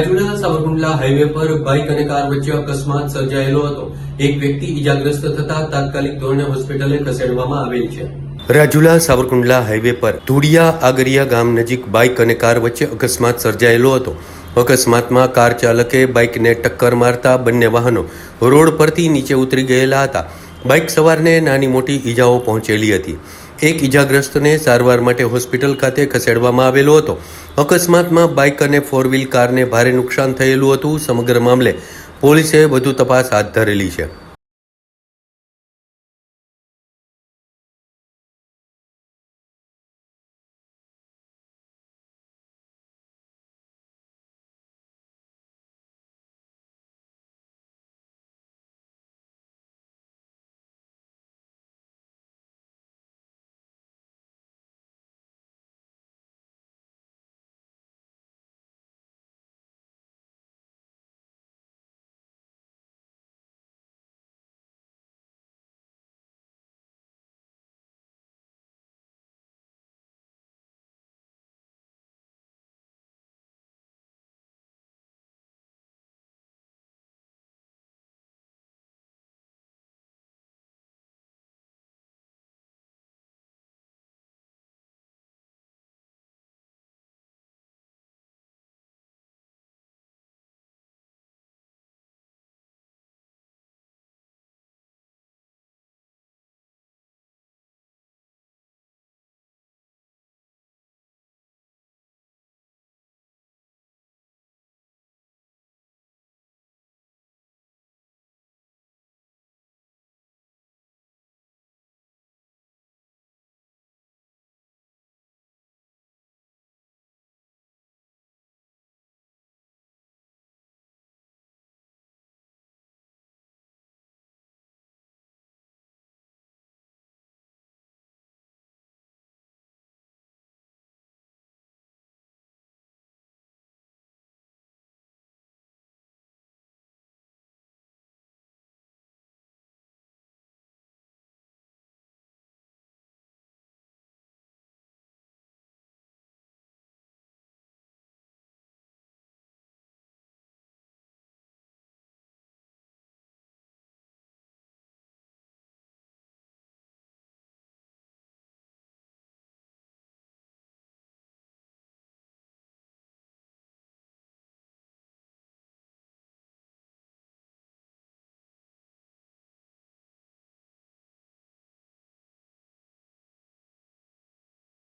રાજુલા સાવરકુંડલા હાઈવે પર બાઇક અને કાર વચ્ચે અકસ્માત સર્જાયેલો હતો। એક વ્યક્તિ ઈજાગ્રસ્ત થતા તાત્કાલિક ધોરણે હોસ્પિટલે ખસેડવામાં આવેલ છે। રાજુલા સાવરકુંડલા હાઈવે પર ધુડિયા આગરિયા ગામ નજીક બાઇક અને કાર વચ્ચે અકસ્માત સર્જાયેલો હતો। અકસ્માતમાં કાર ચાલકે બાઇકને ટક્કર મારતા બંને વાહનો રોડ પરથી નીચે ઉતરી ગયેલા હતા। બાઇક સવારને નાની મોટી ઈજાઓ પહોંચેલી હતી। એક ઈજાગ્રસ્તને સારવાર માટે હોસ્પિટલ ખાતે ખસેડવામાં આવેલો હતો। અકસ્માતમાં બાઇક અને ફોર વ્હીલ કારને ભારે નુકસાન થયેલું હતું। સમગ્ર મામલે પોલીસે વધુ તપાસ હાથ ધરેલી છે।